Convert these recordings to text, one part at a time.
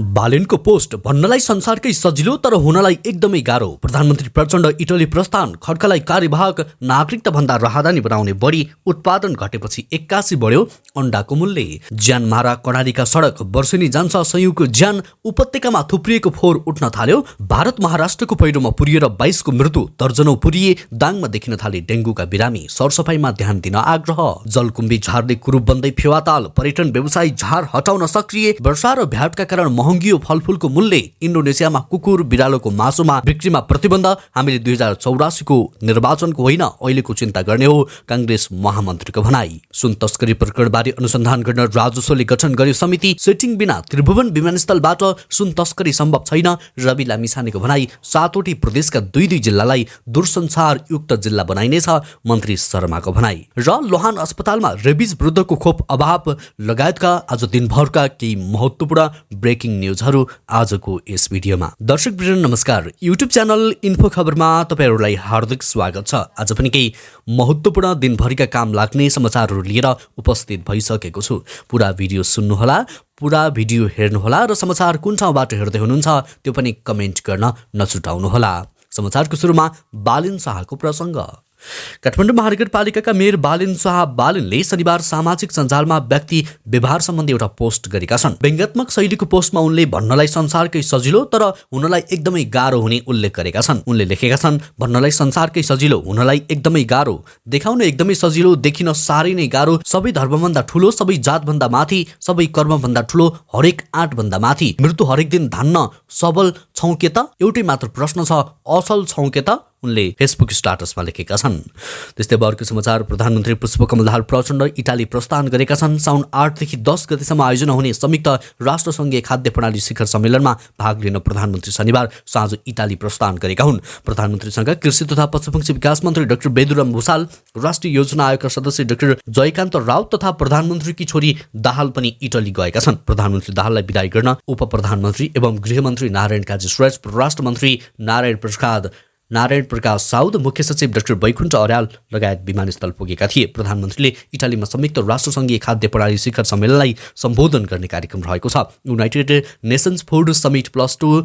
बालेनको post भन्नलाई संसारकै सजिलो तर हुनलाई एकदमै गाह्रो। प्रधानमन्त्री प्रचण्ड इटली प्रस्थान, खड्कालाई कार्यवाहक नागरिकता भन्दा राहदानी बनाउने बढी, उत्पादन घटेपछि 81 बढ्यो अण्डाको मूल्य। ज्यान मारा कर्णालीका सडक, वर्षेनी जान्छ सयौंको ज्यान, उपत्यकामा थुप्रिएको फोहोर उठ्न थाल्यो। भारत महाराष्ट्रको पहिरोमा पुरिएर 22 को मृत्यु, दर्जनौं पुरिए। दाङमा देखिन थाले डेङ्गुका बिरामी, सरसफाइमा ध्यान दिन आग्रह। जलकुम्बी झारले कुरूप बन्दै फेवाताल, पर्यटन व्यवसायी झार हटाउन सक्रिय। वर्षा र भ्याटका कारण महँगियो फलफुलको मूल्य। इन्डोनेसियामा कुकुर बिरालोको मासुमा बिक्रीमा प्रतिबन्ध। हामीले 2084 को निर्वाचनको होइन अहिलेको चिन्ता गर्ने हो, कांग्रेस महामन्त्रीको भनाई। सुन तस्करी प्रकरणबारे अनुसन्धान गर्न राजस्वले गठन गर्यो समिति। सेटिङ बिना त्रिभुवन विमानस्थलबाट सुन तस्करी सम्भव छैन, रवि लामिछानेको भनाई। 7वटै प्रदेशका 2-2 जिल्लालाई दूरसञ्चार युक्त जिल्ला बनाइनेछ, मन्त्री शर्माको भनाई। र लोहान अस्पतालमा रेबिज विरुद्धको खोप अभाव लगायतका आज दिनभरका केही महत्त्वपूर्ण ब्रेकिङ न्यूजहरू आजको यस भिडियोमा। दर्शकवृन्द नमस्कार, युट्युब च्यानल इन्फो खबरमा तपाईहरुलाई हार्दिक स्वागत छ। आज पनि केही महत्त्वपूर्ण दिनभरिका काम लाग्ने समाचारहरू लिएर उपस्थित भइसकेको छु। पूरा भिडियो सुन्नुहोला, पूरा भिडियो हेर्नुहोला र समाचार कुन ठाउँबाट हेर्दै हुनुहुन्छ त्यो पनि कमेन्ट गर्न नछुटाउनुहोला। समाचारको सुरुमा बालिन शाहको प्रसङ्ग। काठमाडौँ महानगरपालिकाका मेयर बालिन शाह बालिनले शनिबार सामाजिक सञ्जालमा व्यक्ति व्यवहार सम्बन्धी एउटा पोस्ट गरेका छन्। व्यङ्ग्यात्मक शैलीको पोस्टमा उनले भन्नलाई संसारकै सजिलो तर हुनलाई एकदमै गाह्रो हुने उल्लेख गरेका छन्। उनले लेखेका छन्, भन्नलाई संसारकै सजिलो, हुनलाई एकदमै गाह्रो, देखाउन एकदमै सजिलो, देखिन साह्रै नै गाह्रो। सबै धर्मभन्दा ठुलो, सबै जातभन्दा माथि, सबै कर्मभन्दा ठुलो, हरेक आँटभन्दा माथि। मृत्यु हरेक दिन धान्न सबल छौँ के त? एउटै मात्र प्रश्न छ, असल छौँ के त? उनले फेसबुक स्टाटसमा लेखेका छन्। त्यस्तै अर्को समाचार, प्रधानमन्त्री पुष्पकमल दाहाल प्रचण्ड इटाली प्रस्थान गरेका छन्। साउन 8 देखि 10 गतेसम्म आयोजना हुने संयुक्त राष्ट्रसङ्घीय खाद्य प्रणाली शिखर सम्मेलनमा भाग लिन प्रधानमन्त्री शनिबार साँझ इटाली प्रस्थान गरेका हुन्। प्रधानमन्त्रीसँग कृषि तथा पशुपक्षी विकास मन्त्री डाक्टर बेदुराम भुसाल, राष्ट्रिय योजना आयोगका सदस्य डाक्टर जयकान्त राउत तथा प्रधानमन्त्रीकी छोरी दाहाल पनि इटली गएका छन्। प्रधानमन्त्री दाहाललाई विदाई गर्न उप प्रधानमन्त्री एवं गृहमन्त्री नारायण काजी श्रेष्ठ, परराष्ट्र मन्त्री नारायण प्रकाश साउद, मुख्य सचिव डाक्टर वैकुण्ठ अर्याल लगायत विमानस्थल पुगेका थिए। प्रधानमन्त्रीले इटालीमा संयुक्त राष्ट्रसङ्घीय खाद्य प्रणाली शिखर सम्मेलनलाई सम्बोधन गर्ने कार्यक्रम रहेको छ। United Nations food summit +2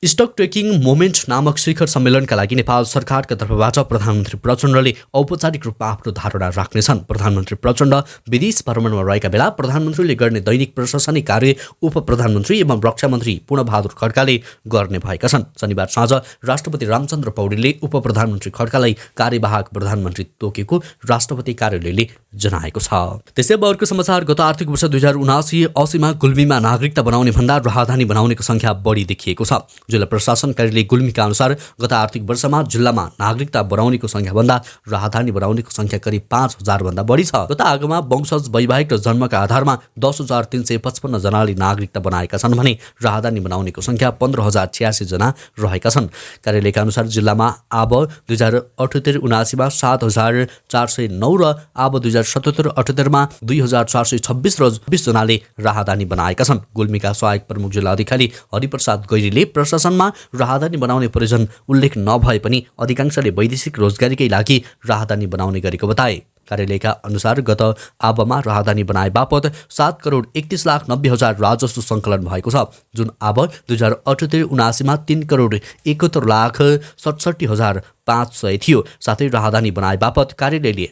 stock taking moment नामक शिखर सम्मेलनका लागि नेपाल सरकारका तर्फबाट प्रधानमन्त्री प्रचण्डले औपचारिक रूपमा आफ्नो धारणा राख्नेछन्। प्रधानमन्त्री प्रचण्ड विदेश भ्रमणमा रहेका बेला प्रधानमन्त्रीले गर्ने दैनिक प्रशासनिक कार्य उप प्रधानमन्त्री एवं रक्षा मन्त्री पूर्णबहादुर खड्काले गर्ने भएका छन्। शनिबार साँझ राष्ट्रपति रामचन्द्र पौडेलले उप प्रधानमन्त्री खड्कालाई कार्यवाहक प्रधानमन्त्री तोकेको राष्ट्रपति कार्यालयले जनाएको छ। त्यसै अर्को समाचार, गत आर्थिक वर्ष 2079-80 मा गुल्मीमा नागरिकता बनाउने भन्दा राहदानी बनाउनेको संख्या बढी देखिएको छ। जिल्ला प्रशासन कार्यालय गुल्मीका अनुसार गत आर्थिक वर्षमा जिल्लामा नागरिकता बनाउनेको संख्याभन्दा राहदानी बनाउनेको संख्या करिब 5000 भन्दा बढी छ। गत आगमा वंशज, वैवाहिक र जन्मका आधारमा 10355 जनाले नागरिकता बनाएका छन् भने राहदानी बनाउनेको संख्या 15086 जना रहेका छन्। कार्यालयका अनुसार जिल्लामा अब 2078-79 मा 7409 र अब 2077-78 मा 2426 र 20 जनाले राहदानी बनाएका छन्। गुल्मीका सहायक प्रमुख जिल्ला अधिकारी हरिप्रसाद गैरीले प्रशासनमा राहदानी बनाउने प्रयोजन उल्लेख नभए पनि अधिकांशले वैदेशिक रोजगारीकै लागि राहदानी बनाउने गरेको बताए। कार्यालयका अनुसार गत आबमा राहदानी बनाए बापत 7,31,90,000 राजस्व सङ्कलन भएको छ, जुन आब 2078-79 मा 3,71,67,500 थियो। साथै राहदानी बनाए बापत कार्यालयले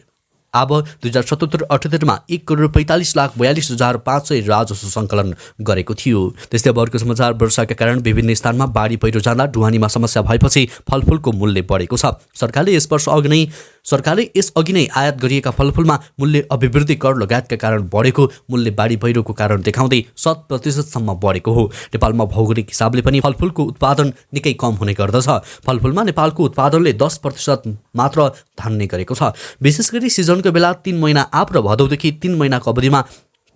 अब 2077-78 मा 1,45,42,500 राजस्व सङ्कलन गरेको थियो। त्यस्तै अर्को समाचार, वर्षाका कारण विभिन्न स्थानमा बाढी पहिरो जाँदा ढुवानीमा समस्या भएपछि फलफुलको मूल्य बढेको छ। सरकारले यसअघि नै आयात गरिएका फलफुलमा मूल्य अभिवृद्धि कर लगायतका कारण बढेको मूल्य बाढी पहिरोको कारण देखाउँदै 7% सम्म बढेको हो। नेपालमा भौगोलिक हिसाबले पनि फलफुलको उत्पादन निकै कम हुने गर्दछ। फलफुलमा नेपालको उत्पादनले 10% मात्र धान्ने गरेको छ। विशेष गरी सिजनको बेला 3 महिना आप र भदौदेखि 3 महिनाको अवधिमा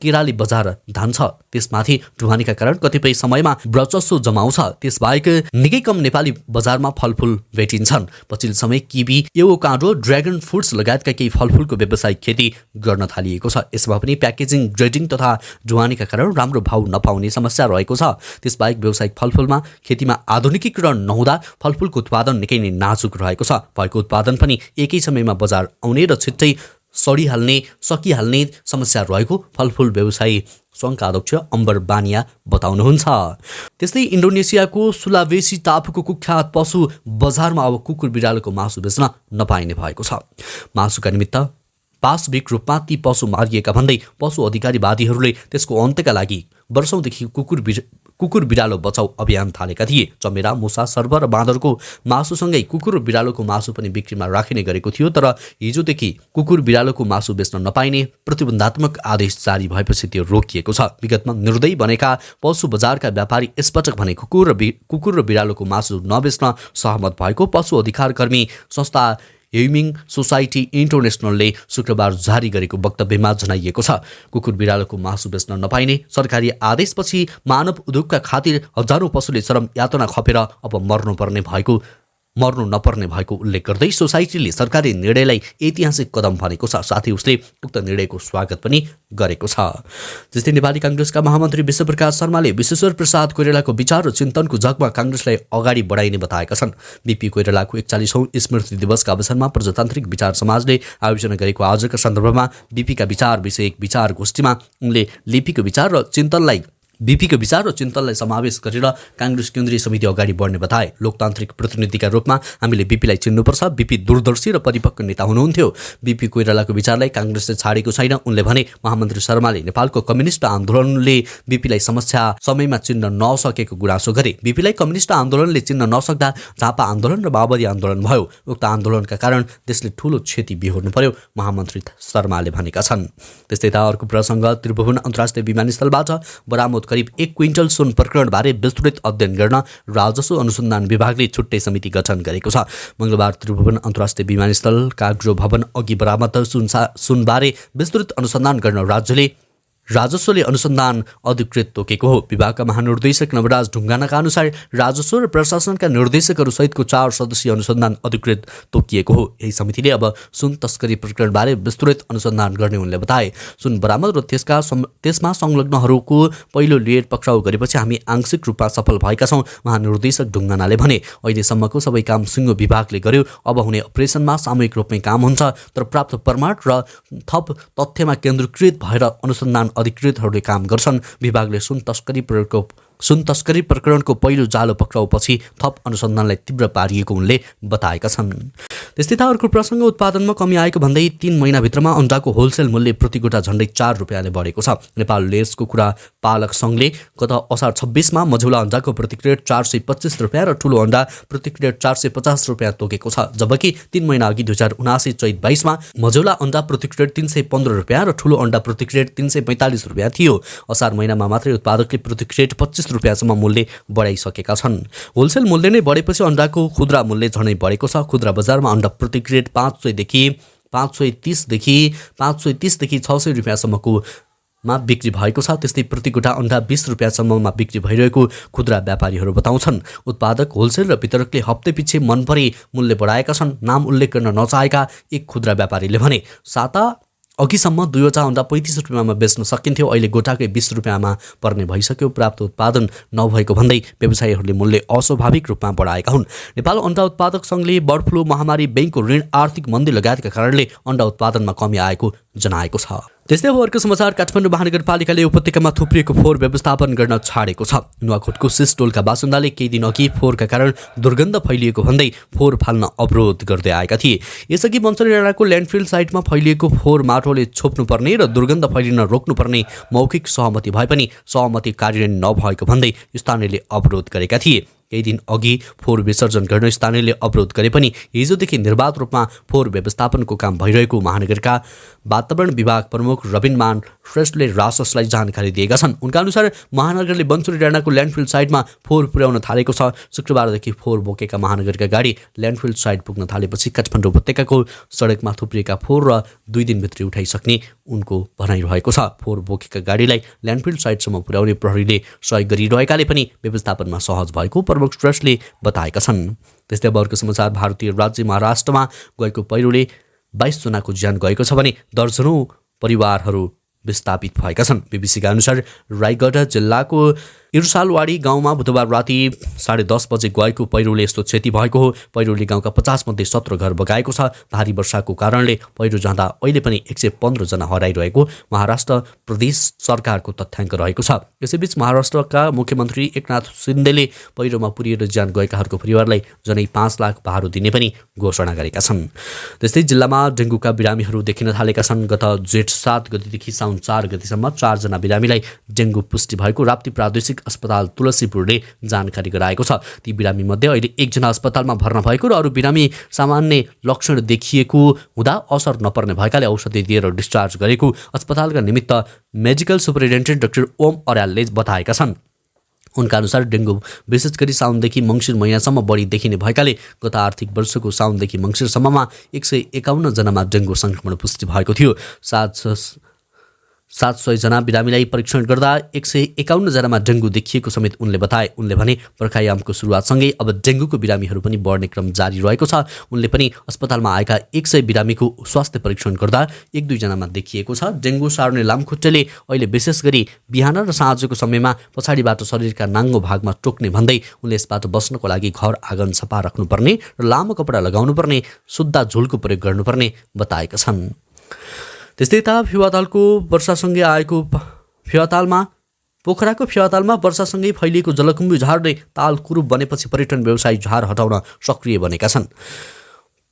केराली बजार धान्छ। त्यसमाथि ढुवानीका कारण कतिपय समयमा वर्चस्व जमाउँछ। त्यसबाहेक निकै कम नेपाली बजारमा फलफुल भेटिन्छन्। पछिल्लो समय किवी, एवोकाडो, ड्र्यागन फ्रुट्स लगायतका केही फलफुलको व्यावसायिक खेती गर्न थालिएको छ। यसमा पनि प्याकेजिङ, ग्रेडिङ तथा ढुवानीका कारण राम्रो भाउ नपाउने समस्या रहेको छ। त्यसबाहेक व्यावसायिक फलफुलमा खेतीमा आधुनिकीकरण नहुँदा फलफुलको उत्पादन निकै नै नाजुक रहेको छ। भएको उत्पादन पनि एकै समयमा बजार आउने र छिट्टै सकिहाल्ने समस्या रहेको फलफुल व्यवसायी सङ्घका अध्यक्ष अम्बर बानिया बताउनुहुन्छ। त्यस्तै इन्डोनेसियाको सुलावेसी टापुको कुख्यात पशु बजारमा अब कुकुर बिरालोको मासु बेच्न नपाइने भएको छ। मासुका निमित्त वास्तविक रूपमा ती पशु मारिएका भन्दै पशु अधिकारीवादीहरूले त्यसको अन्त्यका लागि वर्षौंदेखि कुकुर बिरालो बचाउ अभियान थालेका थिए। चमेरा, मुसा, सर्प र बाँदरको मासुसँगै कुकुर र बिरालोको मासु पनि बिक्रीमा राखिने गरेको थियो। तर हिजोदेखि कुकुर बिरालोको मासु बेच्न नपाइने प्रतिबन्धात्मक आदेश जारी भएपछि त्यो रोकिएको छ। विगतमा निर्दयी बनेका पशु बजारका व्यापारी यसपटक भने कुकुर र बिरालोको मासु नबेच्न सहमत भएको पशु अधिकार कर्मी संस्था ह्युमिङ सोसाइटी इन्टरनेसनलले शुक्रबार जारी गरेको वक्तव्यमा जनाइएको छ। कुकुर बिरालोको मासु बेच्न नपाइने सरकारी आदेशपछि मानव उद्योगका खातिर हजारौं पशुले चरम यातना खपेर अब मर्नु नपर्ने भएको उल्लेख गर्दै सोसाइटीले सरकारी निर्णयलाई ऐतिहासिक कदम भनेको छ। साथै उसले उक्त निर्णयको स्वागत पनि गरेको छ। जस्तै नेपाली कांग्रेसका महामन्त्री विश्वप्रकाश शर्माले विश्वेश्वर प्रसाद कोइरालाको विचार र चिन्तनको जगमा कांग्रेसलाई अगाडि बढाइने बताएका छन्। बीपी कोइरालाको 41औं स्मृति दिवसका अवसरमा प्रजातान्त्रिक विचार समाजले आयोजना गरेको आजका सन्दर्भमा बीपीका विचार विषयक विचार गोष्ठीमा उनले बीपीको विचार र चिन्तनलाई समावेश गरेर कांग्रेस केन्द्रीय समिति अगाडि बढ्ने बताए। लोकतान्त्रिक प्रतिनिधिका रूपमा हामीले बीपीलाई चिन्नुपर्छ। बीपी दूरदर्शी र परिपक्व नेता हुनुहुन्थ्यो। बीपी कोइरालाको विचारलाई कांग्रेसले छाडेको छैन। उनले भने महामन्त्री शर्माले नेपालको कम्युनिस्ट आन्दोलनले बीपीलाई समस्या समयमा चिन्न नसकेको गुनासो गरे। बीपीलाई कम्युनिस्ट आन्दोलनले चिन्न नसक्दा झापा आन्दोलन र माओवादी आन्दोलन भयो। उक्त आन्दोलनका कारण देशले ठूलो क्षति बिहोर्नु पर्यो, महामन्त्री शर्माले भनेका छन्। त्यस्तै अर्को प्रसङ्ग, त्रिभुवन अन्तर्राष्ट्रिय विमानस्थलबाट बरामद करिब 1 क्विन्टल सुन प्रकरणबारे विस्तृत अध्ययन गर्न राजस्व अनुसन्धान विभागले छुट्टै समिति गठन गरेको छ। मंगलबार त्रिभुवन अन्तर्राष्ट्रिय विमानस्थल काग्रो भवन अघि बरामद सुनबारे विस्तृत अनुसन्धान गर्न राजस्वले अनुसन्धान अधिकृत तोकेको हो। विभागका महानिर्देशक नवराज ढुङ्गानाका अनुसार राजस्व र प्रशासनका निर्देशकहरू सहितको 4 सदस्यीय अनुसन्धान अधिकृत तोकिएको हो। यही समितिले अब सुन तस्करी प्रकरणबारे विस्तृत अनुसन्धान गर्ने उनले बताए। सुन बरामद र त्यसमा संलग्नहरूको पहिलो लेड पक्राउ गरेपछि हामी आंशिक रूपमा सफल भएका छौँ, महानिर्देशक ढुङ्गानाले भने। अहिलेसम्मको सबै काम सिंह विभागले गर्यो। अब हुने अपरेसनमा सामूहिक रूपमै काम हुन्छ, तर प्राप्त प्रमाण र थप तथ्यमा केन्द्रीकृत भएर अनुसन्धान अधिकृतहरूले काम गर्छन्। विभागले सुन तस्करी प्रकरणको पहिलो जालो पक्राउपछि थप अनुसन्धानलाई तीव्र पारिएको उनले बताएका छन्। त्यस्तै अर्को प्रसङ्ग, उत्पादनमा कमी आएको भन्दै 3 महिनाभित्रमा अण्डाको होलसेल मूल्य प्रतिगोटा झण्डै 4 रुपियाँले बढेको छ। नेपाल लेस कुखुरा पालक सङ्घले गत असार 26 मा मझौला अण्डाको प्रतिक्रिया 425 रुपियाँ र ठूलो अण्डा प्रतिक्रिया 450 रुपियाँ तोकेको छ। जबकि 3 महिना अघि 2079 चैत 22 मा मझौला अण्डा प्रतिक्रिया 315 रुपियाँ र ठूलो अण्डा प्रतिक्रिया 345 रुपियाँ थियो। असार महिनामा मात्रै उत्पादकले प्रतिक्रिया 25 रुपियाँसम्म मूल्य बढाइसकेका छन्। होलसेल मूल्य नै बढेपछि अण्डाको खुद्रा मूल्य झनै बढेको छ। खुद्रा बजारमा अण्डा प्रतिक्रिया 530 देखि 600 रुपियाँसम्मको बिक्री भएको छ। त्यस्तै प्रतिगोटा अण्डा 20 रुपियाँसम्ममा बिक्री भइरहेको खुद्रा व्यापारीहरू बताउँछन्। उत्पादक, होलसेल र वितरकले हप्ते पछि मनपरी मूल्य बढाएका छन्। नाम उल्लेख गर्न नचाहेका एक खुद्रा व्यापारीले भने, साता अघिसम्म 2 अण्डा 35 रुपियाँमा बेच्न सकिन्थ्यो, अहिले गोटाकै 20 रुपियाँमा पर्ने भइसक्यो। प्राप्त उत्पादन नभएको भन्दै व्यवसायीहरूले मूल्य अस्वाभाविक रूपमा बढाएका हुन्। नेपाल अण्डा उत्पादक सङ्घले बर्ड फ्लू महामारी, बैंकको ऋण, आर्थिक मन्दी लगायतका कारणले अण्डा उत्पादनमा कमी आएको जनाएको छ। त्यस्तै अब अर्को समाचार, काठमाडौँ महानगरपालिकाले उपत्यकामा थुप्रिएको फोहोर व्यवस्थापन गर्न छाडेको छ। नुवाकोटको सिसटोलका बासिन्दाले केही दिन अघि फोहोरका कारण दुर्गन्ध फैलिएको भन्दै फोहोर फाल्न अवरोध गर्दै आएका थिए। यसअघि मन्त्री डाँडाको ल्यान्डफिल साइटमा फैलिएको फोहोर माटोले छोप्नुपर्ने र दुर्गन्ध फैलिन रोक्नुपर्ने मौखिक सहमति भए पनि सहमति कार्यान्वयन नभएको भन्दै स्थानीयले अवरोध गरेका थिए। केही दिन अघि फोहोर विसर्जन गर्न स्थानीयले अवरोध गरे पनि हिजोदेखि निर्वाध रूपमा फोहोर व्यवस्थापनको काम भइरहेको महानगरका वातावरण विभाग प्रमुख रविनमान श्रेष्ठले राससलाई जानकारी दिएका छन्। उनका अनुसार महानगरले बन्सुरी डाँडाको ल्यान्डफिल साइटमा फोहोर पुर्याउन थालेको छ। शुक्रबारदेखि फोहोर बोकेका महानगरका गाडी ल्यान्डफिल साइट पुग्न थालेपछि काठमाडौँ उपत्यकाको सडकमा थुप्रिएका फोहोर र 2 दिनभित्रै उठाइसक्ने उनको भनाइरहेको छ। फोहोर बोकेका गाडीलाई ल्यान्डफिल साइटसम्म पुर्याउने प्रहरीले सहयोग गरिरहेकाले पनि व्यवस्थापनमा सहज भएको प्रमुख श्रेष्ठले बताएका छन्। त्यस्तै अर्को समाचार, भारतीय राज्य महाराष्ट्रमा गएको पहिरोले 22 जनाको ज्यान गएको छ भने दर्जनौं परिवारहरू विस्थापित भएका छन्। बीबीसीका अनुसार रायगढ जिल्लाको इर्सालवाडी गाउँमा बुधबार राति 10:30 बजे गएको पहिरोले यस्तो क्षति भएको हो। पहिरोले गाउँका 50 मध्ये 17 घर बगाएको छ। भारी वर्षाको कारणले पहिरो जाँदा अहिले पनि 115 जना हराइरहेको महाराष्ट्र प्रदेश सरकारको तथ्याङ्क रहेको छ। यसैबीच महाराष्ट्रका मुख्यमन्त्री एकनाथ शिन्देले पहिरोमा पुरिएर ज्यान गएकाहरूको परिवारलाई जनै 5 लाख भारो दिने पनि घोषणा गरेका छन्। त्यस्तै जिल्लामा डेङ्गुका बिरामीहरू देखिन थालेका छन्। गत जेठ 7 गतेदेखि साउन 4 गतेसम्म 4 जना बिरामीलाई डेङ्गु पुष्टि भएको राप्ती प्रादेशिक अस्पताल तुलसीपुरले जानकारी गराएको छ। ती बिरामी मध्ये अहिले 1 जना अस्पतालमा भर्ना भएको र अरू बिरामी सामान्य लक्षण देखिएको हुँदा असर नपर्ने भएकाले औषधि दिएर डिस्चार्ज गरेको अस्पतालका निमित्त मेडिकल सुपरिन्टेन्डेन्ट डाक्टर ओम अर्यालले बताएका छन्। उनका अनुसार डेङ्गु विशेष गरी साउनदेखि मङ्सिर महिनासम्म बढी देखिने भएकाले गत आर्थिक वर्षको साउनदेखि मङ्सिरसम्ममा 151 जनामा डेङ्गु सङ्क्रमण पुष्टि भएको थियो। 700 जना बिरामीलाई परीक्षण गर्दा 151 जनामा डेङ्गु देखिएको समेत उनले बताए। उनले भने बर्खायामको सुरुवातसँगै अब डेङ्गुको बिरामीहरू पनि बढ्ने क्रम जारी रहेको छ। उनले पनि अस्पतालमा आएका 100 बिरामीको स्वास्थ्य परीक्षण गर्दा 1-2 जनामा देखिएको छ। डेङ्गु सार्ने लामखुट्टेले अहिले विशेष गरी बिहान र साँझको समयमा पछाडिबाट शरीरका नाङ्गो भागमा टोक्ने भन्दै उनले यसबाट बस्नको लागि घर आँगन सफा राख्नुपर्ने र लामो कपडा लगाउनुपर्ने, शुद्ध झोलको प्रयोग गर्नुपर्ने बताएका छन्। त्यस्तै त पोखराको फेवातालमा वर्षासँगै फैलिएको जलकुम्भी झारले ताल कुरूप बनेपछि पर्यटन व्यवसायी झार हटाउन सक्रिय बनेका छन्।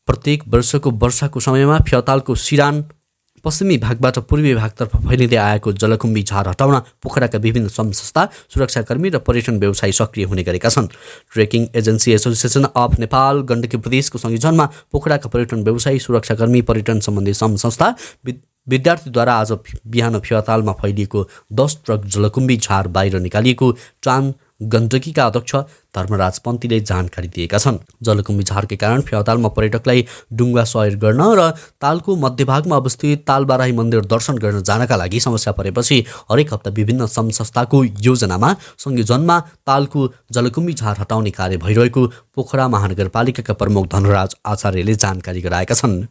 प्रत्येक वर्षको वर्षाको समयमा फेवातालको सिरान पश्चिमी भागबाट पूर्वी भागतर्फ फैलिँदै आएको जलकुम्भी झार हटाउन पोखराका विभिन्न संस्था, सुरक्षाकर्मी र पर्यटन व्यवसायी सक्रिय हुने गरेका छन्। Trekking agency association of Nepal Gandaki प्रदेशको संयोजनमा पोखराका पर्यटन व्यवसायी, सुरक्षाकर्मी, पर्यटन सम्बन्धी संस्था, विद्यार्थीद्वारा आज बिहान फेवातालमा फैलिएको 10 ट्रक जलकुम्भी झार बाहिर निकालिएको ट्रान गण्डकीका अध्यक्ष धर्मराज पन्तीले जानकारी दिएका छन्। जलकुम्भी झारकै कारण फेवातालमा पर्यटकलाई डुङ्गा सवार गर्न र तालको मध्यभागमा अवस्थित तालबाराही मन्दिर दर्शन गर्न जानका लागि समस्या परेपछि हरेक हप्ता विभिन्न संस्थाको योजनामा संयोजनमा तालको जलकुम्भी झार हटाउने कार्य भइरहेको पोखरा महानगरपालिकाका प्रमुख धनराज आचार्यले जानकारी गराएका छन्।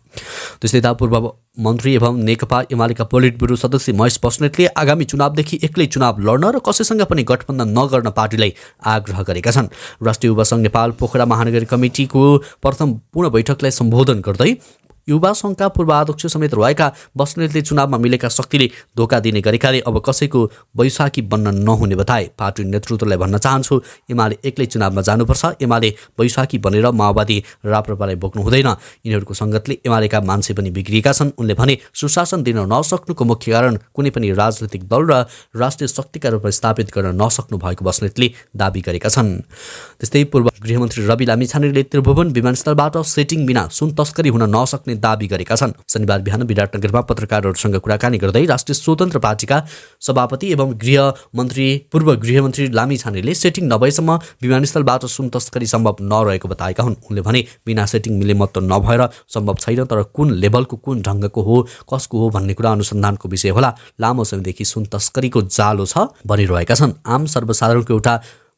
त्यस्तै त पूर्व मन्त्री एवं नेकपा एमालेका पोलिट ब्युरो सदस्य महेश बस्नेतले आगामी चुनावदेखि एक्लै चुनाव लड्न र कसैसँग पनि गठबन्धन नगर्न पार्टीलाई आग्रह गरेका छन्। राष्ट्रिय युवा सङ्घ नेपाल पोखरा महानगर कमिटीको प्रथम पूर्ण बैठकलाई सम्बोधन गर्दै युवा सङ्घका पूर्वाध्यक्ष समेत रहेका बस्नेतले चुनावमा मिलेका शक्तिले धोका दिने गरेकाले अब कसैको बैशाखी बन्न नहुने बताए। पार्टी नेतृत्वलाई भन्न चाहन्छु, एमाले एक्लै चुनावमा जानुपर्छ। एमाले बैशाखी बनेर माओवादी राप्रपालाई बोक्नु हुँदैन। यिनीहरूको सङ्गतले एमालेका मान्छे पनि बिग्रिएका छन्। उनले भने सुशासन दिन नसक्नुको मुख्य कारण कुनै पनि राजनैतिक दल र राष्ट्रिय शक्तिका रूपमा स्थापित गर्न नसक्नु भएको बस्नेतले दाबी गरेका छन्। त्यस्तै पूर्व गृहमन्त्री रवि लामिछानेले त्रिभुवन विमानस्थलबाट सेटिङ बिना सुन तस्करी हुन नसक्ने दाबी गरेका छन्। शनिबार बिहान विराटनगरमा पत्रकारहरूसँग कुराकानी गर्दै राष्ट्रिय स्वतन्त्र पार्टीका सभापति एवं पूर्व गृहमन्त्री लामिछानेले सेटिङ नभएसम्म विमानस्थलबाट सुन तस्करी सम्भव नरहेको बताएका हुन्। उनले भने बिना सेटिङ मिलेमत्त नभएर सम्भव छैन, तर कुन लेभलको, कुन ढङ्गको हो, कसको हो भन्ने कुरा अनुसन्धानको विषय होला। लामो समयदेखि सुन तस्करीको जालो छ भनिरहेका छन्। आम सर्वसाधारणको एउटा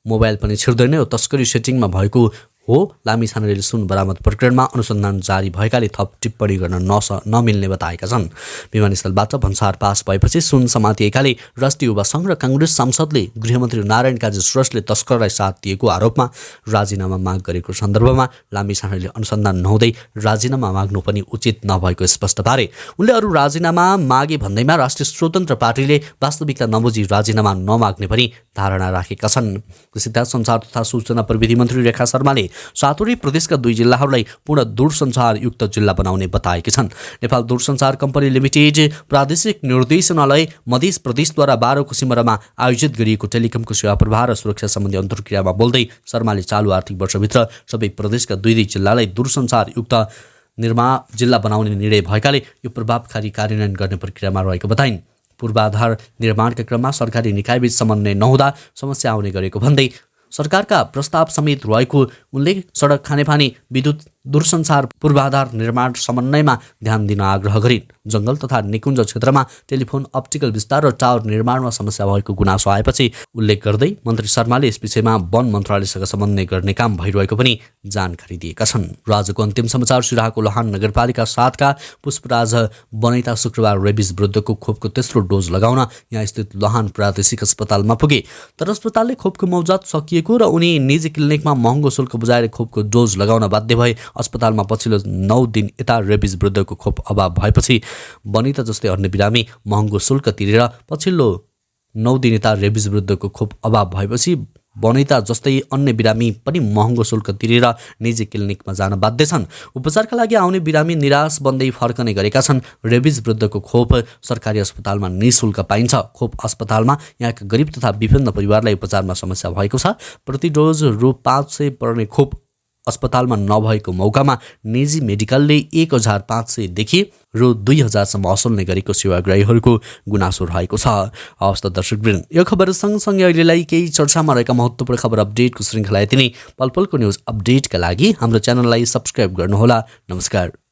मोबाइल पनि छिर्दैन, यो तस्करी सेटिङमा भएको हो। लामिछानेले सुन बरामद प्रकरणमा अनुसन्धान जारी भएकाले थप टिप्पणी गर्न नमिल्ने बताएका छन्। विमानस्थलबाट भन्सार पास भएपछि सुन समातिएकाले राष्ट्रिय युवा सङ्घ र काङ्ग्रेस सांसदले गृहमन्त्री नारायण काजी श्रेष्ठले तस्करलाई साथ दिएको आरोपमा राजीनामा माग गरेको सन्दर्भमा लामिछानेले अनुसन्धान नहुँदै राजीनामा माग्नु पनि उचित नभएको स्पष्ट पारे। उनले अरू राजीनामा मागे भन्दैमा राष्ट्रिय स्वतन्त्र पार्टीले वास्तविकता नबुझी राजीनामा नमाग्ने पनि धारणा राखेका छन्। सिद्धार्थ सञ्चार तथा सूचना प्रविधि मन्त्री रेखा शर्माले सातवटै प्रदेशका 2 जिल्लाहरूलाई पूर्ण दूरसञ्चार युक्त जिल्ला बनाउने बताएकी छन्। नेपाल दूरसञ्चार कम्पनी लिमिटेड प्रादेशिक निर्देशनालय मध्य प्रदेशद्वारा 12 सिमरामा आयोजित गरिएको टेलिकमको सेवा प्रवाह र सुरक्षा सम्बन्धी अन्तर्क्रियामा बोल्दै शर्माले चालु आर्थिक वर्षभित्र सबै प्रदेशका 2 जिल्लालाई दूरसञ्चार युक्त जिल्ला बनाउने निर्णय भएकाले यो प्रभावकारी कार्यान्वयन गर्ने प्रक्रियामा रहेको बताइन्। पूर्वाधार निर्माणका क्रममा सरकारी निकायबीच समन्वय नहुँदा समस्या आउने गरेको भन्दै सरकारका प्रस्ताव समेत रहेको उनले सडक, खानेपानी, विद्युत दूरसञ्चार पूर्वाधार निर्माण समन्वयमा ध्यान दिन आग्रह गरिन्। जङ्गल तथा निकुञ्ज क्षेत्रमा टेलिफोन, अप्टिकल विस्तार र टावर निर्माणमा समस्या भएको गुनासो आएपछि उल्लेख गर्दै मन्त्री शर्माले यस विषयमा वन मन्त्रालयसँग समन्वय गर्ने काम भइरहेको पनि जानकारी दिएका छन्। र आजको अन्तिम समाचार सिराहाको लोहान नगरपालिका 7का पुष्पराज बनैता शुक्रबार रेबिज विरुद्धको खोपको तेस्रो डोज लगाउन यहाँ स्थित लोहान प्रादेशिक अस्पतालमा पुगे। तर अस्पतालले खोपको मौजात सकिएको र उनी निजी क्लिनिकमा महँगो शुल्क बुझाएर खोपको डोज लगाउन बाध्य भए। अस्पतालमा पछिल्लो 9 दिन यता रेबिज विरुद्धको खोप अभाव भएपछि बनिता जस्तै अन्य बिरामी महँगो शुल्क तिरेर पछिल्लो 9 दिन यता रेबिज विरुद्धको खोप अभाव भएपछि बनैता जस्तै अन्य बिरामी पनि महँगो शुल्क तिरेर निजी क्लिनिकमा जान बाध्य छन्। उपचारका लागि आउने बिरामी निराश बन्दै फर्कने गरेका छन्। रेबिज विरुद्धको खोप सरकारी अस्पतालमा निःशुल्क पाइन्छ। खोप अस्पतालमा यहाँका गरिब तथा विभिन्न परिवारलाई उपचारमा समस्या भएको छ। प्रति डोज रु 500 पर्ने खोप अस्पतालमा नभएको मौकामा निजी मेडिकलले 1500 देखि रु 2000 सम्म असुल्ने गरेको सेवाग्राहीहरूको गुनासो रहेको छ। हवस् त दर्शकवृन्द, यो खबर सँगसँगै अहिलेलाई केही चर्चामा रहेका महत्त्वपूर्ण खबर अपडेटको श्रृङ्खला यति नै। पलपलको न्युज अपडेटका लागि हाम्रो च्यानललाई सब्स्क्राइब गर्नुहोला। नमस्कार।